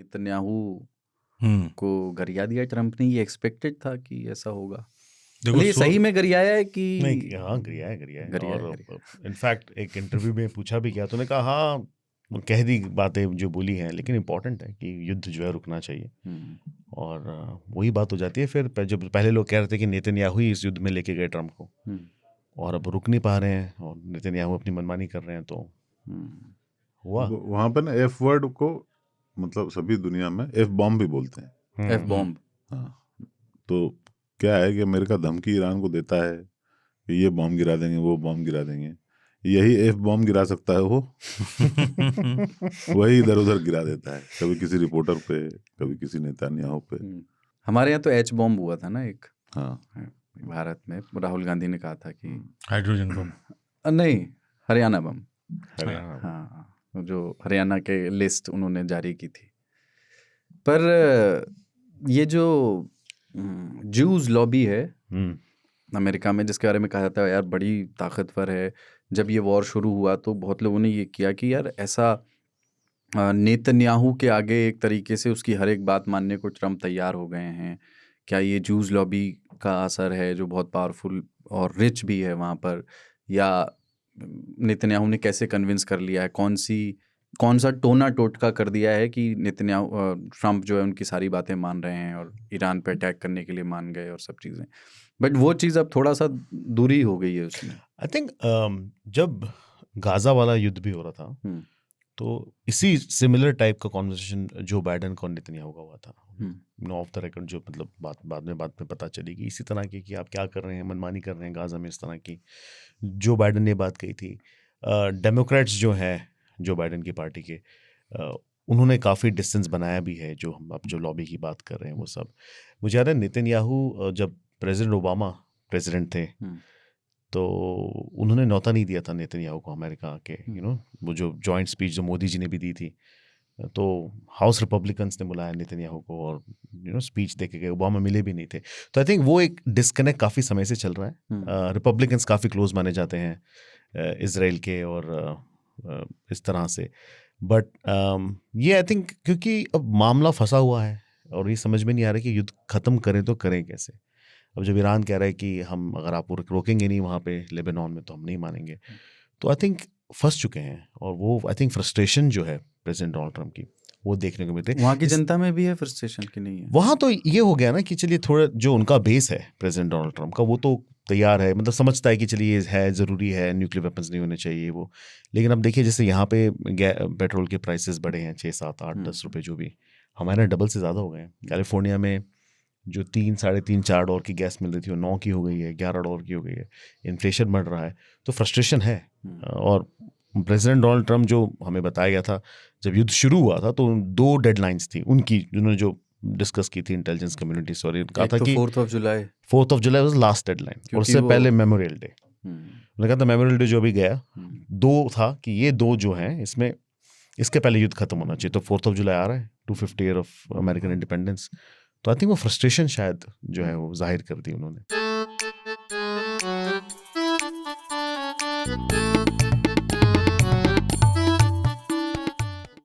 Netanyahu को गरिया दिया ट्रम्प ने, ये एक्सपेक्टेड था कि ऐसा होगा? देखो ये सही में गरियाया है कि नहीं? हाँ, गरिया है। और इनफैक्ट एक इंटरव्यू में पूछा भी क्या, तो उन्होंने कहा हाँ, कह दी बातें जो बोली हैं, लेकिन इम्पोर्टेंट है कि युद्ध जो है रुकना चाहिए। और वही बात हो जाती है फिर, जब पहले लोग कह रहे थे कि नेतन्याहू ही इस युद्ध में लेके गए ट्रम्प को, और अब रुक नहीं पा रहे हैं और नेतन्याहू अपनी मनमानी कर रहे हैं, तो हुआ वहाँ पर ना एफ वर्ड को मतलब सभी दुनिया में एफ बॉम्ब भी बोलते हैं। एफ बॉम्ब, हाँ, तो क्या है कि अमेरिका धमकी ईरान को देता है कि ये बॉम्ब गिरा देंगे, वो बॉम्ब गिरा देंगे, यही एफ बॉम्ब गिरा सकता है वो वही इधर उधर गिरा देता है, कभी किसी रिपोर्टर पे, कभी किसी नेतन्याहू पे। हमारे यहाँ तो एच बॉम्ब हुआ था ना एक, हाँ, भारत में राहुल गांधी ने कहा था कि हाइड्रोजन बम, नहीं, हरियाणा बम, हरियाणा, हाँ, जो हरियाणा के लिस्ट उन्होंने जारी की थी। पर ये जो जूस लॉबी है अमेरिका में, जिसके बारे में कहा जाता है यार बड़ी ताकतवर है, जब ये वॉर शुरू हुआ तो बहुत लोगों ने ये किया कि यार ऐसा नेतन्याहू के आगे एक तरीके से उसकी हर एक बात मानने को ट्रम्प तैयार हो गए हैं। क्या ये जूस लॉबी का असर है जो बहुत पावरफुल और रिच भी है वहाँ पर, या नेतन्याहू ने कैसे कन्विंस कर लिया है, कौन सा टोना टोटका कर दिया है कि नेतन्याहू ट्रम्प जो है उनकी सारी बातें मान रहे हैं और ईरान पे अटैक करने के लिए मान गए और सब चीज़ें। बट वो चीज़ अब थोड़ा सा दूरी हो गई है उसमें। आई थिंक जब गाजा वाला युद्ध भी हो रहा था तो इसी सिमिलर टाइप का कॉन्वर्सेशन जो बाइडेन और नेतन्याहू का हुआ था, ऑफ द रिकॉर्ड, जो मतलब बाद में पता चली कि इसी तरह की कि आप क्या कर रहे हैं, मनमानी कर रहे हैं गाजा में, इस तरह की जो बाइडेन ने बात कही थी। डेमोक्रेट्स जो हैं, जो बाइडेन की पार्टी के, उन्होंने काफ़ी डिस्टेंस बनाया भी है, जो हम अब जो लॉबी की बात कर रहे हैं वो सब। मुझे याद है नेतन्याहू जब प्रेसिडेंट ओबामा प्रेसिडेंट थे तो उन्होंने न्योता नहीं दिया था नेतन्याहू को अमेरिका के, वो जो जॉइंट स्पीच जो मोदी जी ने भी दी थी, तो हाउस रिपब्लिकन्स ने बुलाया नेतन्याहू को और स्पीच दे के गए, ओबामा मिले भी नहीं थे। तो आई थिंक वो एक डिस्कनेक्ट काफ़ी समय से चल रहा है। रिपब्लिकन्स काफ़ी क्लोज माने जाते हैं इजराइल के और इस तरह से, बट ये आई थिंक क्योंकि अब मामला फंसा हुआ है और ये समझ में नहीं आ रहा कि युद्ध ख़त्म करें तो करें कैसे। अब जब ईरान कह रहा है कि हम अगर आप रोकेंगे नहीं वहाँ पे लेबनान में तो हम नहीं मानेंगे, तो आई थिंक फंस चुके हैं। और वो आई थिंक फ्रस्ट्रेशन जो है प्रेसिडेंट डोनाल्ड ट्रम्प की, वो देखने को मिलती है। वहाँ की जनता में भी है फ्रस्ट्रेशन कि नहीं है? वहाँ तो ये हो गया ना कि चलिए थोड़ा जो उनका बेस है प्रेसिडेंट डोनाल्ड ट्रम्प का, वो तो तैयार है, मतलब समझता है कि चलिए है, ज़रूरी है, न्यूक्लियर वेपन्स नहीं होने चाहिए वो। लेकिन अब देखिए जैसे यहाँ पे पेट्रोल के प्राइसेस बढ़े हैं 6, 7, 8, 10 रुपये, जो भी हमारे यहाँ डबल से ज़्यादा हो गए हैं। कैलिफोर्निया में जो 3, साढ़े 3, 4 डॉलर की गैस मिल रही थी वो 9 की हो गई है, 11 डॉलर की हो गई है। इन्फ्लेशन बढ़ रहा है, तो फ्रस्ट्रेशन है। और प्रेसिडेंट डोनाल्ड ट्रम्प, जो हमें बताया गया था जब युद्ध शुरू हुआ था, तो 2 डेडलाइंस थी उनकी, जिन्होंने जो डिस्कस की थी इंटेलिजेंस कम्युनिटी, सॉरी, कहा था कि 4th of July was last deadline, और उससे पहले मेमोरियल डे। उन्होंने कहा था मेमोरियल डे जो भी गया 2 था कि ये 2 जो हैं इसमें, इसके पहले युद्ध खत्म होना चाहिए। तो 4th ऑफ जुलाई आ रहा है, 250 ईयर ऑफ अमेरिकन इंडिपेंडेंस। तो आई थिंक वो फ्रस्ट्रेशन शायद जो है वो जाहिर कर दी उन्होंने।